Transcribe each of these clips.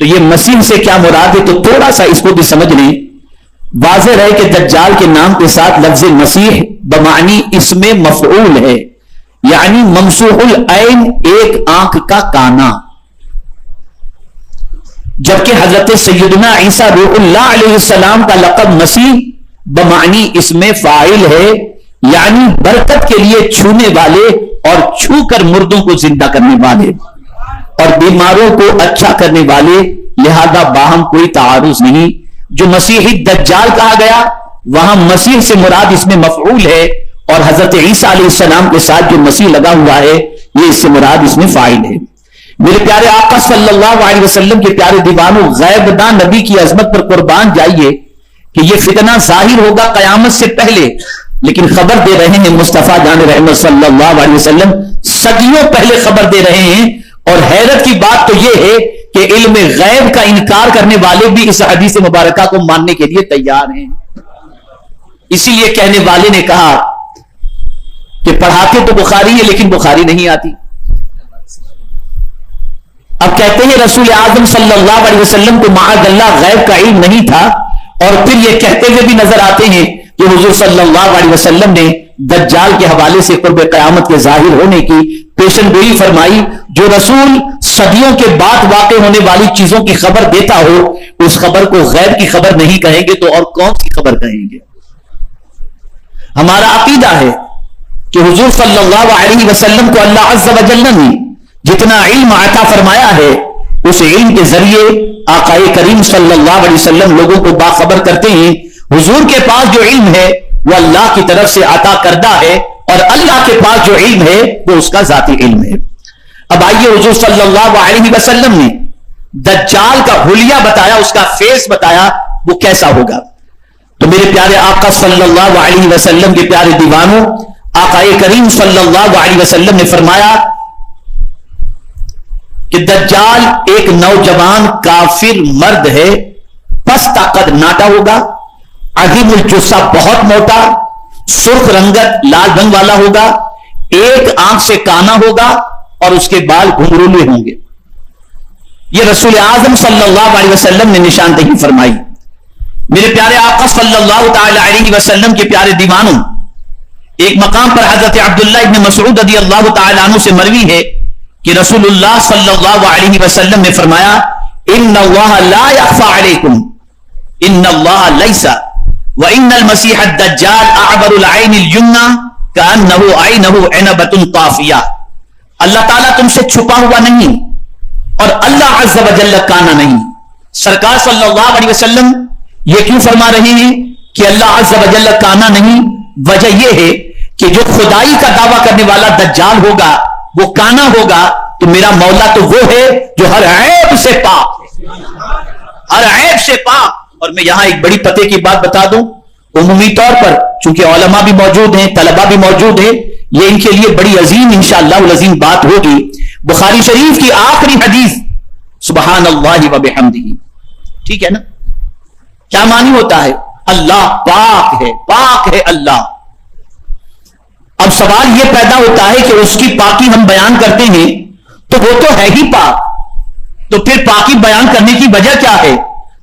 تو یہ مسیح سے کیا مراد ہے؟ تو تھوڑا سا اس کو بھی سمجھ لیں. واضح رہے کہ دجال کے نام کے ساتھ لفظ مسیح بمعنی اسم مفعول ہے، یعنی ممسوح العین، ایک آنکھ کا کانا. جبکہ حضرت سیدنا عیسیٰ روح اللہ علیہ السلام کا لقب مسیح بمعنی اسم فاعل ہے، یعنی برکت کے لیے چھونے والے اور چھو کر مردوں کو زندہ کرنے والے اور بیماروں کو اچھا کرنے والے، لہذا باہم کوئی تعارض نہیں. جو مسیحی دجال کہا گیا وہاں مسیح سے مراد اس میں مفعول ہے، اور حضرت عیسیٰ علیہ السلام کے ساتھ جو مسیح لگا ہوا ہے یہ اس سے مراد اس میں فاعل ہے. میرے پیارے آقا صلی اللہ علیہ وسلم کے پیارے دیوانوں، غیب داں نبی کی عظمت پر قربان جائیے کہ یہ فتنہ ظاہر ہوگا قیامت سے پہلے، لیکن خبر دے رہے ہیں مصطفیٰ جان رحمت صلی اللہ علیہ وسلم صدیوں پہلے خبر دے رہے ہیں. اور حیرت کی بات تو یہ ہے کہ علم غیب کا انکار کرنے والے بھی اس حدیث مبارکہ کو ماننے کے لیے تیار ہیں. اسی لیے کہنے والے نے کہا کہ پڑھاتے تو بخاری ہے لیکن بخاری نہیں آتی. اب کہتے ہیں رسول اعظم صلی اللہ علیہ وسلم کو معاذ اللہ غیب کا علم نہیں تھا، اور پھر یہ کہتے ہوئے بھی نظر آتے ہیں کہ حضور صلی اللہ علیہ وسلم نے دجال کے حوالے سے قرب قیامت کے ظاہر ہونے کی پیشن گوئی فرمائی. جو رسول صدیوں کے بعد واقع ہونے والی چیزوں کی خبر دیتا ہو اس خبر کو غیب کی خبر نہیں کہیں گے تو اور کون سی خبر کہیں گے؟ ہمارا عقیدہ ہے کہ حضور صلی اللہ علیہ وسلم کو اللہ عز و جل نے جتنا علم عطا فرمایا ہے اس علم کے ذریعے آقا کریم صلی اللہ علیہ وسلم لوگوں کو باخبر کرتے ہیں. حضور کے پاس جو علم ہے وہ اللہ کی طرف سے عطا کردہ ہے، اور اللہ کے پاس جو علم ہے وہ اس کا ذاتی علم ہے. اب آئیے حضور صلی اللہ علیہ وسلم نے دجال کا حلیہ بتایا، اس کا فیس بتایا وہ کیسا ہوگا. تو میرے پیارے آقا صلی اللہ علیہ وسلم کے پیارے دیوانوں، آقا کریم صلی اللہ علیہ وسلم نے فرمایا کہ دجال ایک نوجوان کافر مرد ہے، پست قد ناٹا ہوگا، عظیم الجثہ بہت موٹا، سرخ رنگت لال رنگ والا ہوگا، ایک آنکھ سے کانا ہوگا اور اس کے بال گھنگرولے ہوں گے. یہ رسول اعظم صلی اللہ علیہ وسلم نے نشاندہی فرمائی. میرے پیارے آقا صلی اللہ تعالی علیہ وسلم کے پیارے دیوانوں، ایک مقام پر حضرت عبداللہ ابن مسعود رضی اللہ تعالی عنہ سے مروی ہے کہ رسول اللہ صلی اللہ علیہ وسلم نے فرمایا ان اللہ لا یخفی علیکم ان اللہ لیس وان المسیح الدجال اعبر العین الیمنی کانہ عینہ عنبۃ طافیہ. اللہ تعالیٰ تم سے چھپا ہوا نہیں اور اللہ عز و جل کانا نہیں. سرکار صلی اللہ علیہ وسلم یہ کیوں فرما رہے ہیں کہ اللہ عز و جل کانا نہیں؟ وجہ یہ ہے کہ جو خدائی کا دعویٰ کرنے والا دجال ہوگا وہ کانا ہوگا، تو میرا مولا تو وہ ہے جو ہر عیب سے پاک ہے، ہر عیب سے پاک. اور میں یہاں ایک بڑی پتے کی بات بتا دوں، عمومی طور پر چونکہ علماء بھی موجود ہیں، طلباء بھی موجود ہیں، یہ ان کے لیے بڑی عظیم انشاءاللہ العظیم بات ہوگی. بخاری شریف کی آخری حدیث سبحان اللہ و بحمدہ، ٹھیک ہے نا؟ کیا معنی ہوتا ہے؟ اللہ پاک ہے، پاک ہے اللہ. اب سوال یہ پیدا ہوتا ہے کہ اس کی پاکی ہم بیان کرتے ہیں تو وہ تو ہے ہی پاک، تو پھر پاکی بیان کرنے کی وجہ کیا ہے؟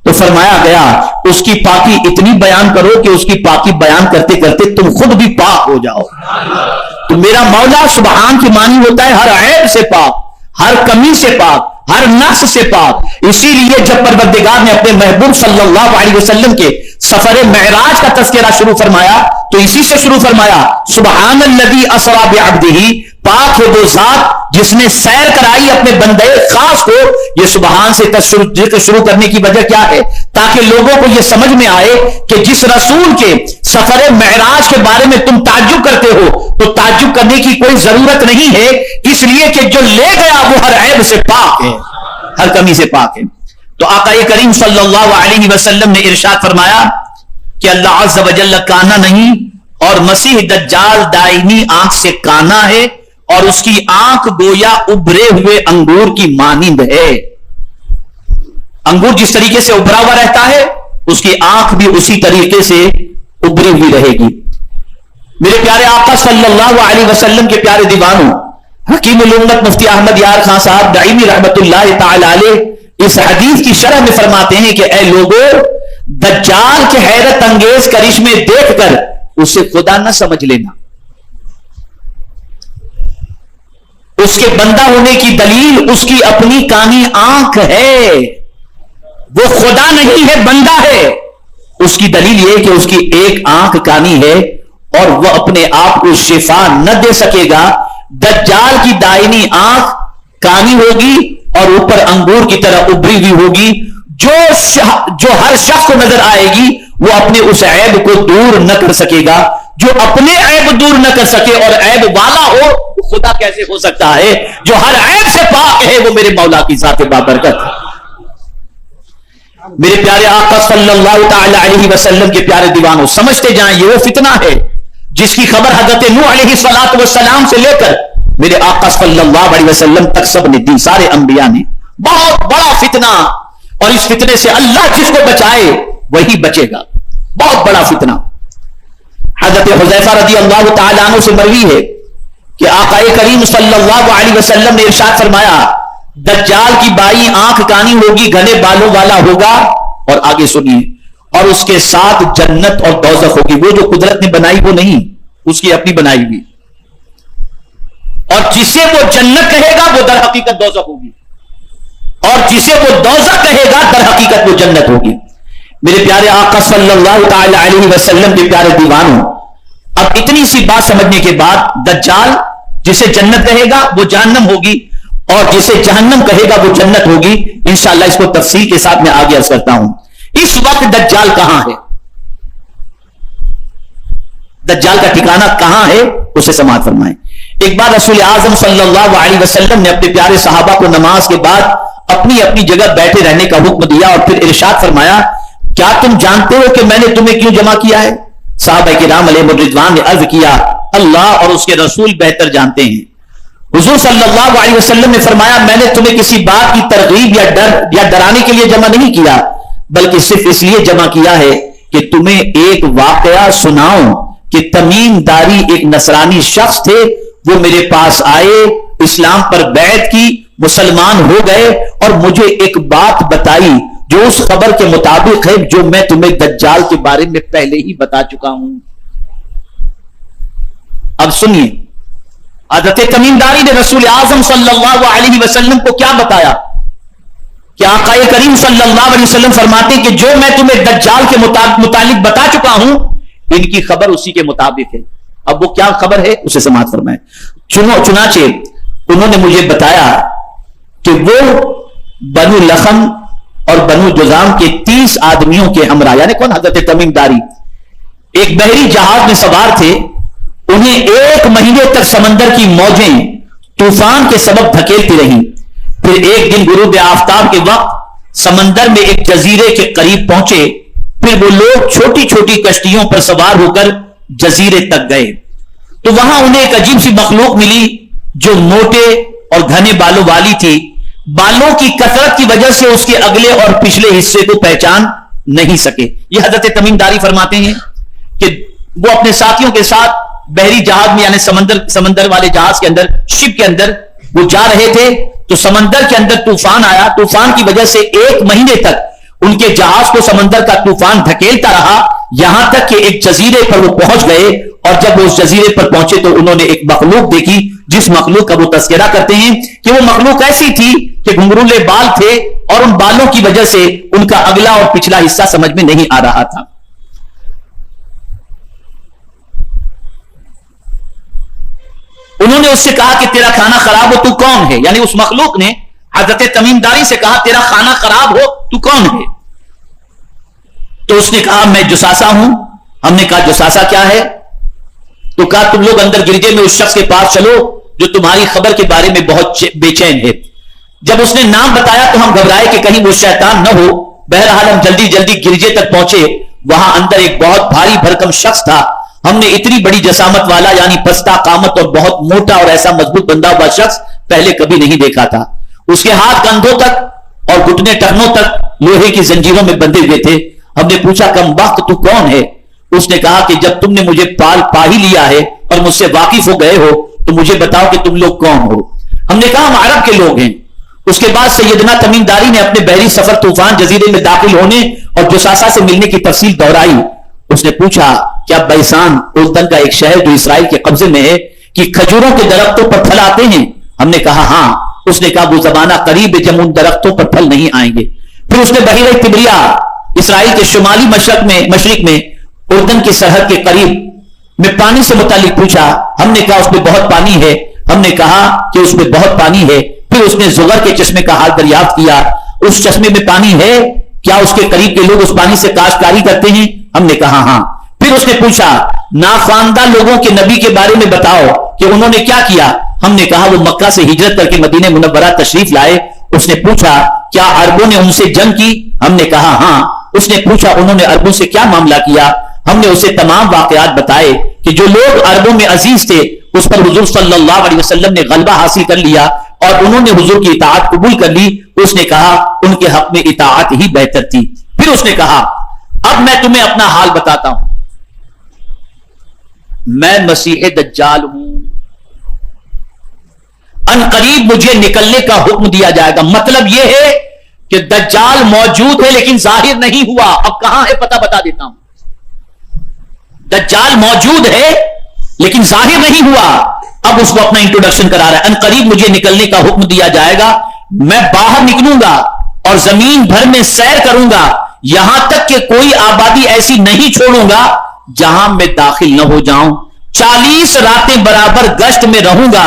تو فرمایا گیا اس کی پاکی اتنی بیان کرو کہ اس کی پاکی بیان کرتے کرتے تم خود بھی پاک ہو جاؤ. تو میرا مولا سبحان کی معنی ہوتا ہے ہر عیب سے پاک، ہر کمی سے پاک، ہر نقص سے پاک. اسی لیے جب پروردگار نے اپنے محبوب صلی اللہ علیہ وسلم کے سفر معراج کا تذکرہ شروع فرمایا تو اسی سے شروع فرمایا سبحان الذی اسری بعبدہ، پاک ہے وہ ذات جس نے سیر کرائی اپنے بندے خاص کو. یہ سبحان سے ذکر شروع کرنے کی وجہ کیا ہے؟ تاکہ لوگوں کو یہ سمجھ میں آئے کہ جس رسول کے سفر معراج کے بارے میں تم تعجب کرتے ہو تو تعجب کرنے کی کوئی ضرورت نہیں ہے، اس لیے کہ جو لے گیا وہ ہر عیب سے پاک ہے، ہر کمی سے پاک ہے. تو آقا کریم صلی اللہ علیہ وسلم نے ارشاد فرمایا کہ اللہ عز و جل کانا نہیں، اور مسیح دجال دائمی آنکھ سے کانا ہے، اور اس کی آنکھ گویا ابھرے ہوئے انگور کی مانند ہے. انگور جس طریقے سے ابھرا ہوا رہتا ہے اس کی آنکھ بھی اسی طریقے سے ابھری ہوئی رہے گی. میرے پیارے آقا صلی اللہ علیہ وسلم کے پیارے دیوانوں، حکیم الامت مفتی احمد یار خان صاحب دائمی رحمت اللہ تعالی علیہ اس حدیث کی شرح میں فرماتے ہیں کہ اے لوگوں، دجال کے حیرت انگیز کرشمے دیکھ کر اسے خدا نہ سمجھ لینا. اس کے بندہ ہونے کی دلیل اس کی اپنی کانی آنکھ ہے. وہ خدا نہیں ہے، بندہ ہے. اس کی دلیل یہ کہ اس کی ایک آنکھ کانی ہے اور وہ اپنے آپ کو شفا نہ دے سکے گا. دجال کی دائنی آنکھ کانی ہوگی اور اوپر انگور کی طرح ابری ہوئی ہوگی. جو ہر شخص کو نظر آئے گی وہ اپنے اس عیب کو دور نہ کر سکے گا. جو اپنے عیب دور نہ کر سکے اور عیب والا ہو، خدا کیسے ہو سکتا ہے؟ جو ہر عیب سے پاک ہے وہ میرے مولا کی ذات بابرکت ہے. میرے پیارے آقا صلی اللہ تعالی علیہ وسلم کے پیارے دیوانوں، سمجھتے جائیں یہ وہ فتنہ ہے جس کی خبر حضرت نوح علیہ السلام سے لے کر میرے آقا صلی اللہ علیہ وسلم تک سب نے دی، سارے انبیاء نے. بہت بڑا فتنہ، اور اس فتنے سے اللہ جس کو بچائے وہی بچے گا. بہت بڑا فتنہ. حضرت حذیفہ رضی اللہ تعالی عنہ سے مروی ہے کہ آقا کریم صلی اللہ علیہ وسلم نے ارشاد فرمایا، دجال کی بائیں آنکھ کانی ہوگی، گھنے بالوں والا ہوگا، اور آگے سنیے، اور اس کے ساتھ جنت اور دوزخ ہوگی. وہ جو قدرت نے بنائی وہ نہیں، اس کی اپنی بنائی ہوئی. اور جسے وہ جنت کہے گا وہ در حقیقت دوزخ ہوگی، اور جسے وہ دوزخ کہے گا در حقیقت وہ جنت ہوگی. میرے پیارے آقا صلی اللہ تعالی علیہ وسلم کے پیارے دیوانوں، اب اتنی سی بات سمجھنے کے بعد دجال جسے جنت کہے گا وہ جہنم ہوگی، اور جسے جہنم کہے گا وہ جنت ہوگی. انشاءاللہ اس کو تفصیل کے ساتھ میں آگے عرض کرتا ہوں. اس وقت دجال کہاں ہے؟ دجال کا ٹھکانہ کہاں ہے اسے سماعت فرمائیں. ایک بار رسول اعظم صلی اللہ علیہ وسلم نے اپنے پیارے صحابہ کو نماز کے بعد اپنی اپنی جگہ بیٹھے رہنے کا حکم دیا اور پھر ارشاد فرمایا، کیا تم جانتے ہو کہ میں نے تمہیں کیوں جمع کیا ہے؟ صحابہ کرام علیہ الرضوان نے عرض کیا، اللہ اور اس کے رسول بہتر جانتے ہیں. حضور صلی اللہ علیہ وسلم نے فرمایا، میں نے تمہیں کسی بات کی ترغیب یا ڈرانے کے لیے جمع نہیں کیا، بلکہ صرف اس لیے جمع کیا ہے کہ تمہیں ایک واقعہ سناؤں کہ تمیم داری ایک نصرانی شخص تھے. وہ میرے پاس آئے، اسلام پر بیعت کی، مسلمان ہو گئے، اور مجھے ایک بات بتائی جو اس خبر کے مطابق ہے جو میں تمہیں دجال کے بارے میں پہلے ہی بتا چکا ہوں. اب سنیے، حضرت تمیم داری نے رسول اعظم صلی اللہ علیہ وسلم کو کیا بتایا کہ آقا کریم صلی اللہ علیہ وسلم فرماتے کہ جو میں تمہیں دجال کے متعلق بتا چکا ہوں ان کی خبر اسی کے مطابق ہے. اب وہ کیا خبر ہے اسے سماعت فرمائیں. چنانچہ انہوں نے مجھے بتایا کہ وہ بنو لخم اور بنو جذام کے 30 آدمیوں کے ہمراہ، یعنی کون؟ حضرت تمیم داری، ایک بحری جہاز میں سوار تھے. انہیں 1 مہینے تک سمندر کی موجیں طوفان کے سبب دھکیلتی رہیں. پھر ایک دن غروب آفتاب کے وقت سمندر میں ایک جزیرے کے قریب پہنچے. پھر وہ لوگ چھوٹی چھوٹی کشتیوں پر سوار ہو کر جزیرے تک گئے تو وہاں انہیں ایک عجیب سی مخلوق ملی جو موٹے اور گھنے بالوں والی تھی. بالوں کی کثرت کی وجہ سے اس کے اگلے اور پچھلے حصے کو پہچان نہیں سکے. یہ حضرت تمیم داری فرماتے ہیں کہ وہ اپنے ساتھیوں کے ساتھ بحری جہاز میں، یعنی سمندر والے جہاز کے اندر، شپ کے اندر وہ جا رہے تھے تو سمندر کے اندر طوفان آیا. طوفان کی وجہ سے 1 مہینے تک ان کے جہاز کو سمندر کا طوفان دھکیلتا رہا، یہاں تک کہ ایک جزیرے پر وہ پہنچ گئے. اور جب وہ اس جزیرے پر پہنچے تو انہوں نے ایک مخلوق دیکھی جس مخلوق کا وہ تذکرہ کرتے ہیں کہ وہ مخلوق ایسی تھی کہ گھنگرولے بال تھے اور ان بالوں کی وجہ سے ان کا اگلا اور پچھلا حصہ سمجھ میں نہیں آ رہا تھا. انہوں نے اس سے کہا کہ تیرا کھانا خراب ہو تو کون ہے؟ یعنی اس مخلوق نے حضرت تمیم داری سے کہا تیرا کھانا خراب ہو تو کون ہے؟ تو اس نے کہا میں جساسا ہوں. ہم نے کہا جساسا کیا ہے؟ تو کہا تم لوگ اندر گرجے میں اس شخص کے پاس چلو جو تمہاری خبر کے بارے میں بہت بے چین ہے. جب اس نے نام بتایا تو ہم گھبرائے کہ کہیں وہ شیطان نہ ہو. بہرحال ہم جلدی جلدی گرجے تک پہنچے. وہاں اندر ایک بہت بھاری بھرکم شخص تھا. ہم نے اتنی بڑی جسامت والا یعنی پستہ قامت اور بہت موٹا اور ایسا مضبوط بندہ ہوا شخص پہلے کبھی نہیں دیکھا تھا. اس کے ہاتھ کندھوں تک اور گھٹنے ٹخنوں تک لوہے کی زنجیروں میں بندھے ہوئے تھے. ہم نے پوچھا کم وقت تو کون ہے؟ اس نے کہا کہ جب تم نے مجھے پا ہی لیا ہے اور مجھ سے واقف ہو گئے ہو تو مجھے بتاؤ کہ تم لوگ کون ہو. ہم نے کہا ہم عرب کے لوگ ہیں. اس کے بعد سیدنا تمیم داری نے اپنے بحری سفر طوفان جزیرے میں داخل ہونے اور جساسا سے ملنے کی تفصیل دہرائی. اس نے پوچھا کیا بیسان اردن کا ایک شہر جو اسرائیل کے قبضے میں ہے کہ کھجوروں کے درختوں پر پھل آتے ہیں؟ ہم نے کہا ہاں. اس نے کہا وہ زمانہ قریب ہے جب ان درختوں پر پھل نہیں آئیں گے. پھر اس نے بحیرہ طبریہ اسرائیل کے شمالی مشرق میں اردن کی سرحد کے قریب میں پانی سے متعلق پوچھا. ہم نے کہا اس میں بہت پانی ہے. ہم نے کہا کہ اس میں بہت پانی ہے. پھر اس نے زغر کے چشمے کا حال دریافت کیا. اس چشمے میں پانی ہے کیا اس کے قریب کے لوگ اس پانی سے کاشتکاری کرتے ہیں؟ ہم نے کہا ہاں. پھر اس نے پوچھا ناخواندہ لوگوں کے نبی کے بارے میں بتاؤ کہ انہوں نے کیا کیا؟ ہم نے کہا وہ مکہ سے ہجرت کر کے مدینہ منورہ تشریف لائے. اس نے پوچھا کیا عربوں نے ان سے جنگ کی؟ ہم نے کہا ہاں. اس نے پوچھا انہوں نے عربوں سے کیا معاملہ کیا؟ ہم نے اسے تمام واقعات بتائے کہ جو لوگ عربوں میں عزیز تھے اس پر حضور صلی اللہ علیہ وسلم نے غلبہ حاصل کر لیا اور انہوں نے حضور کی اطاعت قبول کر لی. اس نے کہا ان کے حق میں اطاعت ہی بہتر تھی. پھر اس نے کہا اب میں تمہیں اپنا حال بتاتا ہوں. میں مسیح دجال ہوں. ان قریب مجھے نکلنے کا حکم دیا جائے گا. مطلب یہ ہے کہ دجال موجود ہے لیکن ظاہر نہیں ہوا. اب کہاں ہے پتہ بتا دیتا ہوں. دجال موجود ہے لیکن ظاہر نہیں ہوا. اب اس کو اپنا انٹروڈکشن کرا رہا ہے. ان قریب مجھے نکلنے کا حکم دیا جائے گا. میں باہر نکلوں گا اور زمین بھر میں سیر کروں گا یہاں تک کہ کوئی آبادی ایسی نہیں چھوڑوں گا جہاں میں داخل نہ ہو جاؤں. 40 راتیں برابر گشت میں رہوں گا.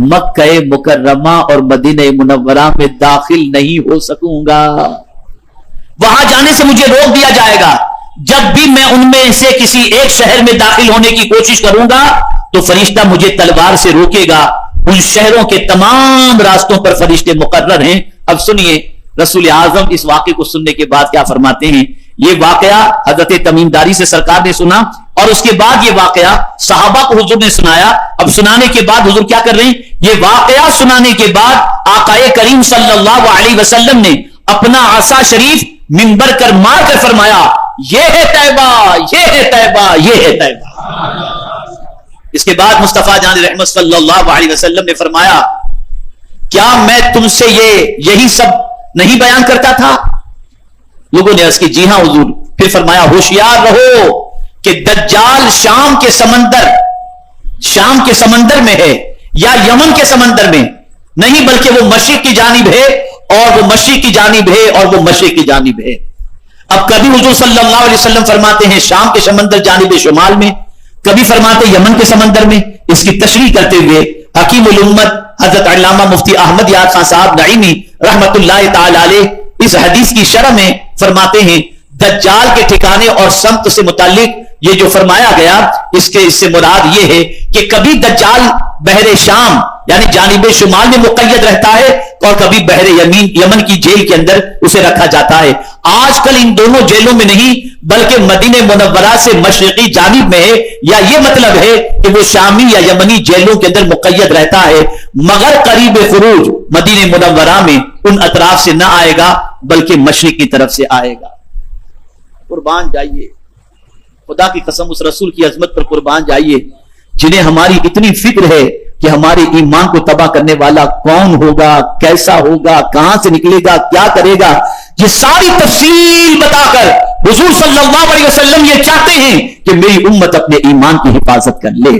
مکہ مکرمہ اور مدینہ منورہ میں داخل نہیں ہو سکوں گا. وہاں جانے سے مجھے روک دیا جائے گا. جب بھی میں ان میں سے کسی ایک شہر میں داخل ہونے کی کوشش کروں گا تو فرشتہ مجھے تلوار سے روکے گا. ان شہروں کے تمام راستوں پر فرشتے مقرر ہیں. اب سنیے رسول اعظم اس واقعے کو سننے کے بعد کیا فرماتے ہیں. یہ واقعہ حضرت تمیم داری سے سرکار نے سنا اور اس کے بعد یہ واقعہ صحابہ کو حضور نے سنایا. اب سنانے کے بعد حضور کیا کر رہے ہیں؟ یہ واقعہ سنانے کے بعد آقا کریم صلی اللہ علیہ وسلم نے اپنا عصا شریف منبر کر مار کر فرمایا یہ ہے طیبہ، یہ ہے طیبہ، یہ ہے طیبہ. اس کے بعد مصطفیٰ جان رحمت صلی اللہ علیہ وسلم نے فرمایا کیا میں تم سے یہی سب نہیں بیان کرتا تھا؟ لوگوں نے عرض کی جی ہاں حضور. پھر فرمایا ہوشیار رہو کہ دجال شام کے سمندر میں ہے یا یمن کے سمندر میں نہیں بلکہ وہ مشرق کی جانب ہے اور وہ مشرق کی جانب ہے اور وہ مشرق کی جانب ہے. اب کبھی حضور صلی اللہ علیہ وسلم فرماتے ہیں شام کے سمندر جانب شمال میں، کبھی فرماتے یمن کے سمندر میں. اس کی تشریح کرتے ہوئے حکیم الامت حضرت علامہ مفتی احمد یار خان صاحب نعیمی رحمت اللہ تعالی علیہ اس حدیث کی شرح میں فرماتے ہیں دجال کے ٹھکانے اور سمت سے متعلق یہ جو فرمایا گیا اس سے مراد یہ ہے کہ کبھی دجال بحر شام یعنی جانب شمال میں مقید رہتا ہے اور کبھی بحر یمن کی جیل کے اندر اسے رکھا جاتا ہے. آج کل ان دونوں جیلوں میں نہیں بلکہ مدینہ منورہ سے مشرقی جانب میں ہے. یا یہ مطلب ہے کہ وہ شامی یا یمنی جیلوں کے اندر مقید رہتا ہے مگر قریب خروج مدینہ منورہ میں ان اطراف سے نہ آئے گا بلکہ مشرق کی طرف سے آئے گا. قربان جائیے خدا کی قسم اس رسول کی عظمت پر قربان جائیے جنہیں ہماری اتنی فکر ہے کہ ہمارے ایمان کو تباہ کرنے والا کون ہوگا، کیسا ہوگا، کہاں سے نکلے گا، کیا کرے گا. یہ ساری تفصیل بتا کر حضور صلی اللہ علیہ وسلم یہ چاہتے ہیں کہ میری امت اپنے ایمان کی حفاظت کر لے.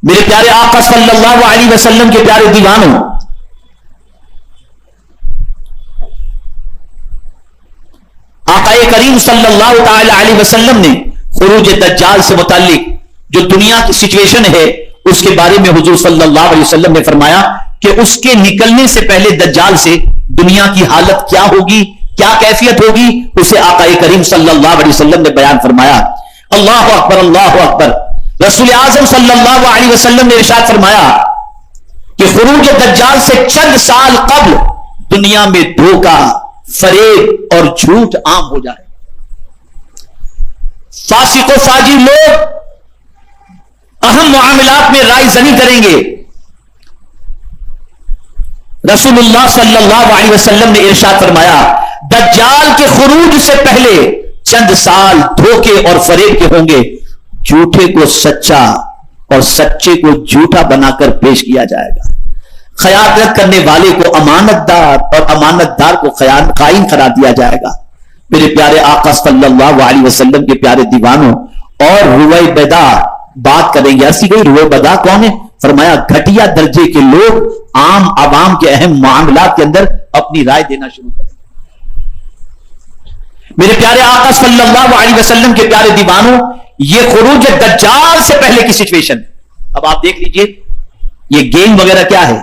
میرے پیارے آقا صلی اللہ علیہ وسلم کے پیارے دیوانوں، آقا کریم صلی اللہ تعالی علیہ وسلم نے خروج دجال سے متعلق جو دنیا کی سچویشن ہے اس کے بارے میں حضور صلی اللہ علیہ وسلم نے فرمایا کہ اس کے نکلنے سے پہلے دجال سے دنیا کی حالت کیا ہوگی، کیا کیفیت ہوگی، اسے آقا کریم صلی اللہ علیہ وسلم نے بیان فرمایا. اللہ اکبر، اللہ اکبر. رسول اعظم صلی اللہ علیہ وسلم نے ارشاد فرمایا کہ خروج دجال سے چند سال قبل دنیا میں دھوکہ، فریب اور جھوٹ عام ہو جائے. فاسق و فاجر لوگ اہم معاملات میں رائے زنی کریں گے. رسول اللہ صلی اللہ علیہ وسلم نے ارشاد فرمایا دجال کے خروج سے پہلے چند سال دھوکے اور فریب کے ہوں گے. جھوٹے کو سچا اور سچے کو جھوٹا بنا کر پیش کیا جائے گا. خیانت کرنے والے کو امانت دار اور امانت دار کو خائن قرار دیا جائے گا. میرے پیارے آقا صلی اللہ علیہ وسلم کے پیارے دیوانوں، اور رویبدہ بات کریں گے. ایسی کوئی رویبدہ کون ہے؟ فرمایا گھٹیا درجے کے لوگ عام عوام کے اہم معاملات کے اندر اپنی رائے دینا شروع کریں. میرے پیارے آقا صلی اللہ علیہ وسلم کے پیارے دیوانوں، یہ خروج دجال سے پہلے کی سچویشن. اب آپ دیکھ لیجئے یہ گیم وغیرہ کیا ہے.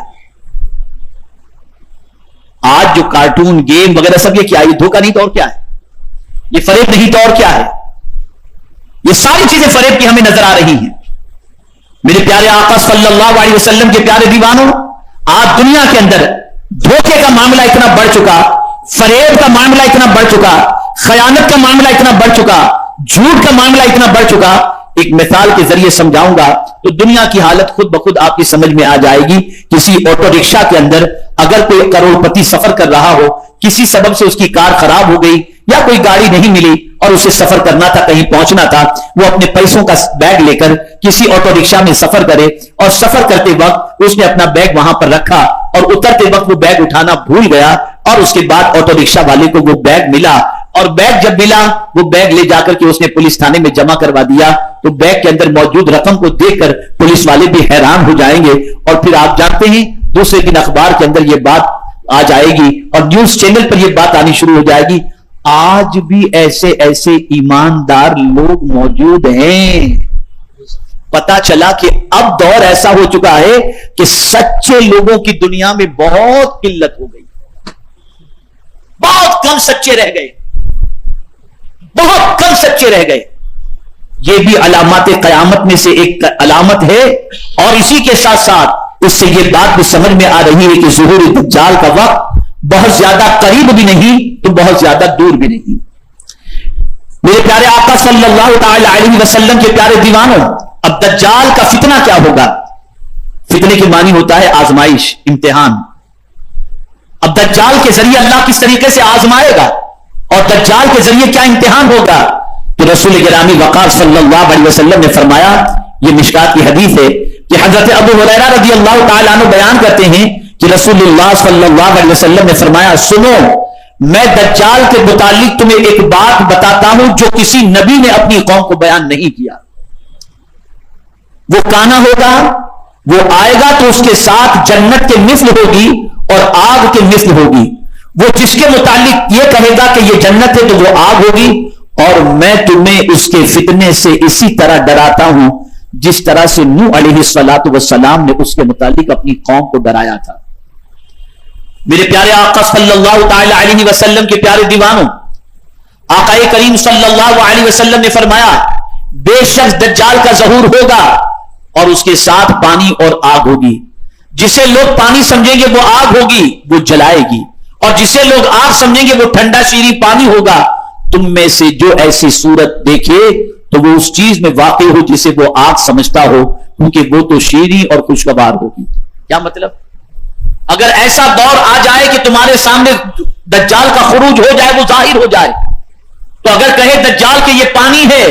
آج جو کارٹون گیم وغیرہ سب یہ کیا ہے؟ یہ دھوکہ نہیں تو اور کیا ہے؟ یہ فریب نہیں تو اور کیا ہے؟ یہ ساری چیزیں فریب کی ہمیں نظر آ رہی ہیں. میرے پیارے آقا صلی اللہ علیہ وسلم کے پیارے دیوانوں، آج دنیا کے اندر دھوکے کا معاملہ اتنا بڑھ چکا، فریب کا معاملہ اتنا بڑھ چکا، خیانت کا معاملہ اتنا بڑھ چکا، جھوٹ کا معاملہ اتنا بڑھ چکا. ایک مثال کے ذریعے سمجھاؤں گا تو دنیا کی حالت خود بخود آپ کی سمجھ میں آ جائے گی. کسی آٹو رکشا کے اندر اگر کوئی کروڑپتی سفر کر رہا ہو، کسی سبب سے اس کی کار خراب ہو گئی یا کوئی گاڑی نہیں ملی اور اسے سفر کرنا تھا، کہیں پہنچنا تھا، وہ اپنے پیسوں کا بیگ لے کر کسی آٹو رکشا میں سفر کرے اور سفر کرتے وقت اس نے اپنا بیگ وہاں پر رکھا اور اترتے وقت وہ بیگ اٹھانا بھول گیا، اور اس کے بعد آٹو رکشا والے کو وہ بیگ ملا، اور بیگ جب ملا وہ بیگ لے جا کر کے اس نے پولیس تھانے میں جمع کروا دیا. تو بیگ کے اندر موجود رقم کو دیکھ کر پولیس والے بھی حیران ہو جائیں گے. اور پھر آپ جانتے ہیں دوسرے دن اخبار کے اندر یہ بات آ جائے گی اور نیوز چینل پر یہ بات آنی شروع ہو جائے گی. آج بھی ایسے ایماندار لوگ موجود ہیں. پتا چلا کہ اب دور ایسا ہو چکا ہے کہ سچے لوگوں کی دنیا میں بہت قلت ہو گئی، بہت کم سچے رہ گئے، بہت کم سچے رہ گئے. یہ بھی علامات قیامت میں سے ایک علامت ہے. اور اسی کے ساتھ ساتھ اس سے یہ بات بھی سمجھ میں آ رہی ہے کہ ظہور دجال کا وقت بہت زیادہ قریب بھی نہیں تو بہت زیادہ دور بھی نہیں. میرے پیارے آقا صلی اللہ تعالی علیہ وسلم کے پیارے دیوانوں، اب دجال کا فتنہ کیا ہوگا؟ فتنے کے معنی ہوتا ہے آزمائش، امتحان. اب دجال کے ذریعے اللہ کس طریقے سے آزمائے گا اور دجال کے ذریعے کیا امتحان ہوگا؟ تو رسول گرامی وقار صلی اللہ علیہ وسلم نے فرمایا، یہ مشکات کی حدیث ہے کہ حضرت ابو ہریرہ رضی اللہ تعالیٰ عنہ بیان کرتے ہیں کہ رسول اللہ صلی اللہ علیہ وسلم نے فرمایا، سنو میں دجال کے متعلق تمہیں ایک بات بتاتا ہوں جو کسی نبی نے اپنی قوم کو بیان نہیں کیا. وہ کانا ہوگا، وہ آئے گا تو اس کے ساتھ جنت کے مثل ہوگی اور آگ کے مثل ہوگی. وہ جس کے متعلق یہ کہے گا کہ یہ جنت ہے تو وہ آگ ہوگی، اور میں تمہیں اس کے فتنے سے اسی طرح ڈراتا ہوں جس طرح سے نوح علیہ الصلوۃ والسلام نے اس کے متعلق اپنی قوم کو ڈرایا تھا. میرے پیارے آقا صلی اللہ تعالی علیہ وسلم کے پیارے دیوانوں، آقا کریم صلی اللہ علیہ وسلم نے فرمایا، بے شک دجال کا ظہور ہوگا اور اس کے ساتھ پانی اور آگ ہوگی. جسے لوگ پانی سمجھیں گے وہ آگ ہوگی، وہ جلائے گی، اور جسے لوگ آگ سمجھیں گے وہ ٹھنڈا شیریں پانی ہوگا. تم میں سے جو ایسی صورت دیکھے تو وہ اس چیز میں واقع ہو جسے وہ آگ سمجھتا ہو، کیونکہ وہ تو شیریں اور خوشگوار ہوگی. کیا مطلب؟ اگر ایسا دور آ جائے کہ تمہارے سامنے دجال کا خروج ہو جائے، وہ ظاہر ہو جائے، تو اگر کہے دجال کہ یہ پانی ہے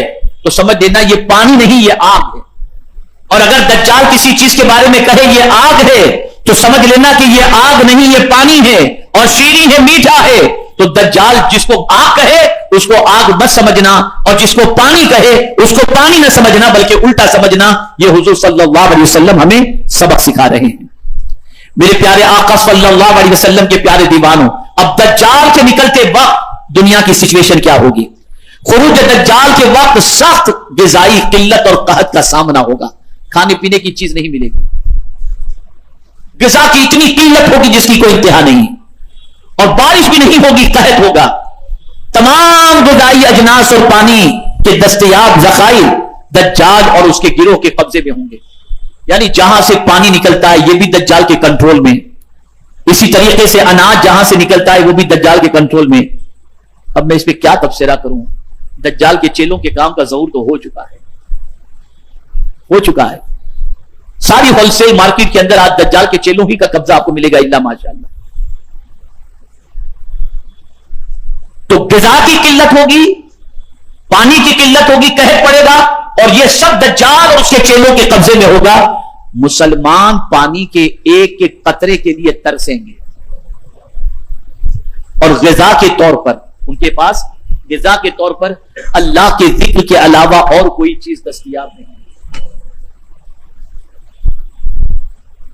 تو سمجھ لینا یہ پانی نہیں، یہ آگ ہے. اور اگر دجال کسی چیز کے بارے میں کہے یہ آگ ہے تو سمجھ لینا کہ یہ آگ نہیں، یہ پانی ہے اور شیریں ہے، میٹھا ہے. تو دجال جس کو آگ کہے اس کو آگ مت سمجھنا، اور جس کو پانی کہے اس کو پانی نہ سمجھنا بلکہ الٹا سمجھنا. یہ حضور صلی اللہ علیہ وسلم ہمیں سبق سکھا رہے ہیں. میرے پیارے آقا صلی اللہ علیہ وسلم کے پیارے دیوانوں، اب دجال کے نکلتے وقت دنیا کی سچویشن کیا ہوگی؟ خروج دجال کے وقت سخت غذائی قلت اور قحط کا سامنا ہوگا. کھانے پینے کی چیز نہیں ملے گی، غذا کی اتنی قلت ہوگی جس کی کوئی انتہا نہیں، اور بارش بھی نہیں ہوگی، قحط ہوگا. تمام غذائی اجناس اور پانی کے دستیاب ذخائر دجال اور اس کے گروہ کے قبضے میں ہوں گے. یعنی جہاں سے پانی نکلتا ہے یہ بھی دجال کے کنٹرول میں، اسی طریقے سے اناج جہاں سے نکلتا ہے وہ بھی دجال کے کنٹرول میں. اب میں اس پہ کیا تبصرہ کروں؟ دجال کے چیلوں کے کام کا ظہور تو ہو چکا ہے، ہو چکا ہے. ساری ہول سیل مارکیٹ کے اندر آج دجال کے چیلوں ہی کا قبضہ آپ کو ملے گا، الا ماشاءاللہ. تو غذا کی قلت ہوگی، پانی کی قلت ہوگی، قحط پڑے گا، اور یہ سب دجال اور اس کے چیلوں کے قبضے میں ہوگا. مسلمان پانی کے ایک ایک قطرے کے لیے ترسیں گے، اور غذا کے طور پر ان کے پاس غذا کے طور پر اللہ کے ذکر کے علاوہ اور کوئی چیز دستیاب نہیں۔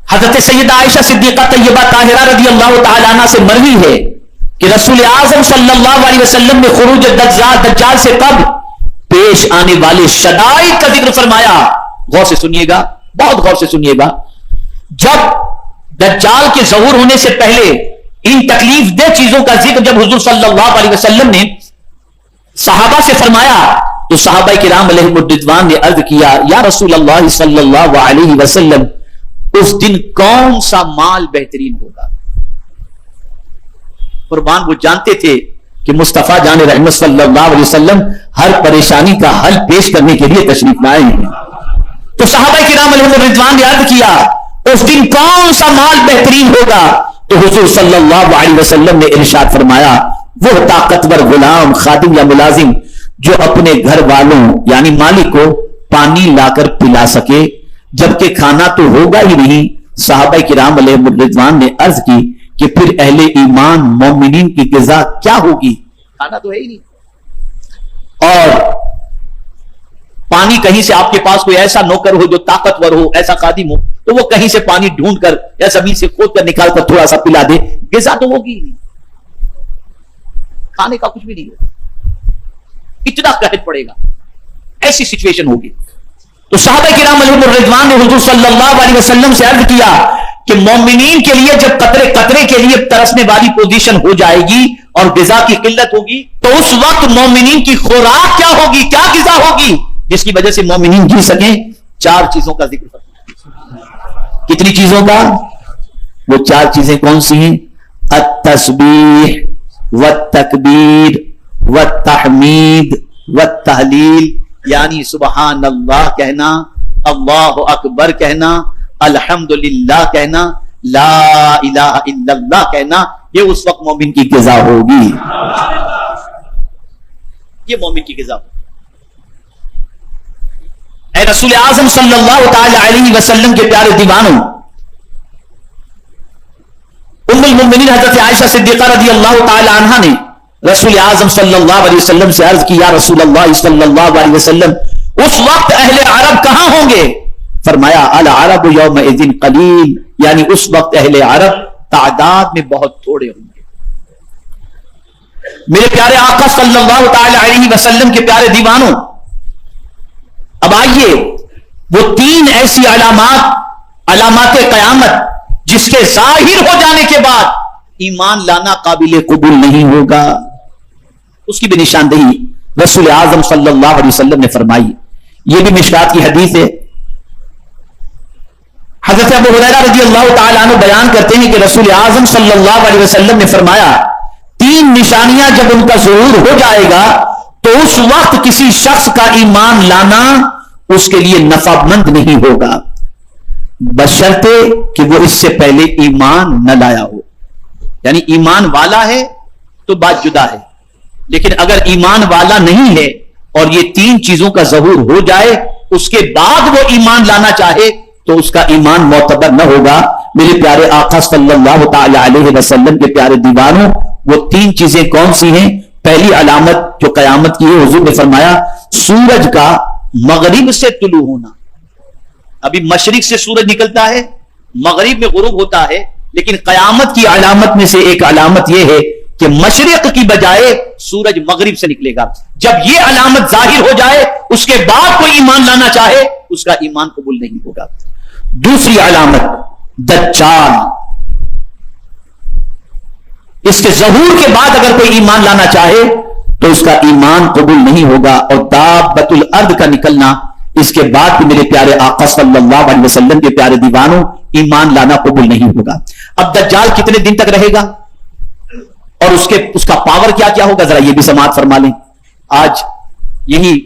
حضرت سیدہ عائشہ صدیقہ طیبہ طاہرہ رضی اللہ تعالی عنہ سے مروی ہے کہ رسول اعظم صلی اللہ علیہ وسلم نے خروج دجال سے قبل پیش آنے والے شدائد کا ذکر فرمایا۔ غور سے سنیے گا، بہت غور سے سنیے گا۔ جب دجال کے ظہور ہونے سے پہلے ان تکلیف دہ چیزوں کا ذکر جب حضور صلی اللہ علیہ وسلم نے صحابہ سے فرمایا تو صحابہ کرام علیہم الرضوان نے عرض کیا، یا رسول اللہ صلی اللہ علیہ وسلم اس دن کون سا مال بہترین ہوگا؟ قربان وہ جانتے تھے کہ مصطفیٰ جان رحمت صلی اللہ علیہ وسلم ہر پریشانی کا حل پیش کرنے کے لیے تشریف لائے ہیں۔ تو صحابہ کرام علیہم الرضوان نے عرض کیا اس دن کون سا مال بہترین ہوگا؟ تو حضور صلی اللہ علیہ وسلم نے ارشاد فرمایا، وہ طاقتور غلام، خادم یا ملازم جو اپنے گھر والوں یعنی مالک کو پانی لا کر پلا سکے، جبکہ کھانا تو ہوگا ہی نہیں۔ صحابہ کرام علیہم الرضوان نے عرض کی کہ پھر اہل ایمان مومنین کی غذا کیا ہوگی؟ کھانا تو ہے ہی نہیں۔ اور پانی کہیں سے آپ کے پاس کوئی ایسا نوکر ہو جو طاقتور ہو، ایسا خادم ہو تو وہ کہیں سے پانی ڈھونڈ کر یا زمین سے کھود کر نکال کر تھوڑا سا پلا دے، غذا تو ہوگی ہی نہیں، کھانے کا کچھ بھی نہیں ہوگا، اتنا قحط پڑے گا، ایسی سچویشن ہوگی۔ تو صحابہ کرام علیہم الرضوان نے حضور صلی اللہ علیہ وسلم سے عرض کیا کہ مومنین کے لیے جب قطرے قطرے کے لیے ترسنے والی پوزیشن ہو جائے گی اور غذا کی قلت ہوگی تو اس وقت مومنین کی خوراک کیا ہوگی، کیا غذا ہوگی جس کی وجہ سے مومنین جی سکیں؟ 4 چیزوں کا ذکر فرمایا۔ کتنی چیزوں کا؟ وہ 4 چیزیں کون سی ہیں؟ التسبیح والتکبیر والتحمید والتحلیل، یعنی سبحان اللہ کہنا، اللہ اکبر کہنا، الحمدللہ کہنا، لا الہ الا اللہ کہنا، یہ اس وقت مومن کی غذا ہوگی، یہ مومن کی غذا ہوگی۔ اے رسول اعظم صلی اللہ تعالی علیہ وسلم کے پیارے دیوانوں، ام المؤمنین حضرت عائشہ صدیقہ رضی اللہ تعالی عنہا نے رسول اعظم صلی اللہ علیہ وسلم سے عرض کی، یا رسول اللہ صلی اللہ علیہ وسلم اس وقت اہل عرب کہاں ہوں گے؟ فرمایا العرب یومئذ قلیل، یعنی اس وقت اہل عرب تعداد میں بہت تھوڑے ہوں گے۔ میرے پیارے آقا صلی اللہ تعالی علیہ وسلم کے پیارے دیوانوں، اب آئیے وہ 3 ایسی علامات قیامت جس کے ظاہر ہو جانے کے بعد ایمان لانا قابل قبول نہیں ہوگا، اس کی بھی نشاندہی رسول اعظم صلی اللہ علیہ وسلم نے فرمائی۔ یہ بھی مشکات کی حدیث ہے۔ حضرت ابو ہریرہ رضی اللہ تعالیٰ عنہ بیان کرتے ہیں کہ رسول اعظم صلی اللہ علیہ وسلم نے فرمایا 3 نشانیاں جب ان کا ظہور ہو جائے گا تو اس وقت کسی شخص کا ایمان لانا اس کے لیے نفع مند نہیں ہوگا، بشرطے کہ وہ اس سے پہلے ایمان نہ لایا ہو۔ یعنی ایمان والا ہے تو بات جدا ہے، لیکن اگر ایمان والا نہیں ہے اور یہ 3 چیزوں کا ظہور ہو جائے اس کے بعد وہ ایمان لانا چاہے تو اس کا ایمان معتبر نہ ہوگا۔ میرے پیارے آقا صلی اللہ تعالی علیہ وسلم کے پیارے دیوانوں، وہ 3 چیزیں کون سی ہیں؟ پہلی علامت جو قیامت کی ہے، حضور نے فرمایا سورج کا مغرب سے طلوع ہونا۔ ابھی مشرق سے سورج نکلتا ہے، مغرب میں غروب ہوتا ہے، لیکن قیامت کی علامت میں سے ایک علامت یہ ہے کہ مشرق کی بجائے سورج مغرب سے نکلے گا۔ جب یہ علامت ظاہر ہو جائے اس کے بعد کوئی ایمان لانا چاہے اس کا ایمان قبول نہیں ہوگا۔ دوسری علامت دجال، اس کے ظہور کے بعد اگر کوئی ایمان لانا چاہے تو اس کا ایمان قبول نہیں ہوگا، اور دابۃ الارض کا نکلنا، اس کے بعد بھی میرے پیارے آقا صلی اللہ علیہ وسلم کے پیارے دیوانوں ایمان لانا قبول نہیں ہوگا۔ اب دجال کتنے دن تک رہے گا اور اس کا پاور کیا کیا ہوگا، ذرا یہ بھی سماعت فرما لیں۔ آج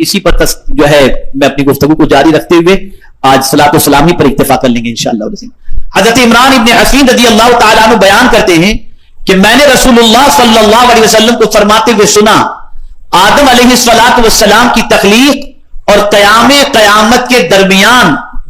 اسی پر جو ہے میں اپنی گفتگو کو جاری رکھتے ہوئے آج صلاۃ و سلامی پر اکتفا کر لیں گے انشاءاللہ۔ حضرت عمران ابن حسین رضی اللہ تعالیٰ عنہ بیان کرتے ہیں کہ میں نے رسول اللہ صلی اللہ علیہ وسلم کو فرماتے ہوئے سنا، آدم علیہ الصلوۃ والسلام کی تخلیق اور قیامت کے درمیان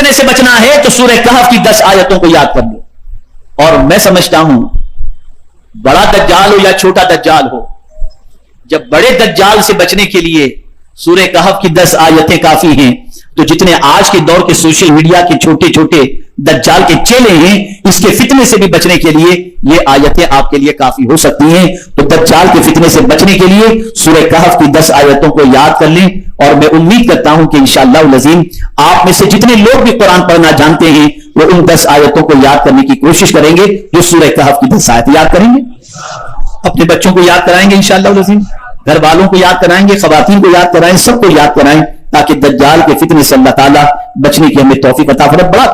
فتنے سے بچنا ہے تو سورہ کہف کی 10 آیتوں کو یاد کر لو. اور میں سمجھتا ہوں بڑا دجال ہو یا چھوٹا دجال ہو, جب بڑے دجال سے بچنے کے لیے سورہ کہف کی 10 آیتیں کافی ہیں, تو جتنے آج کے دور کے سوشل میڈیا کے چھوٹے چھوٹے دجال کے چیلے ہیں, اس کے فتنے سے بھی بچنے کے لیے یہ آیتیں آپ کے لیے کافی ہو سکتی ہیں. تو دجال کے فتنے سے بچنے کے لیے سورہ کہف کی 10 آیتوں کو یاد کر لیں, اور میں امید کرتا ہوں کہ انشاءاللہ العظیم آپ میں سے جتنے لوگ بھی قرآن پڑھنا جانتے ہیں وہ ان 10 آیتوں کو یاد کرنے کی کوشش کریں گے, جو سورہ کہف کی 10 آیتیں یاد کریں گے. اپنے بچوں کو یاد کرائیں گے انشاءاللہ العظیم, گھر والوں کو یاد کرائیں گے, خواتین کو یاد کرائیں, سب کو یاد کرائیں, تاکہ دجال کے فتنے سے اللہ تعالیٰ بچنے کی ہمیں توفیق عطا فرمائے. بڑا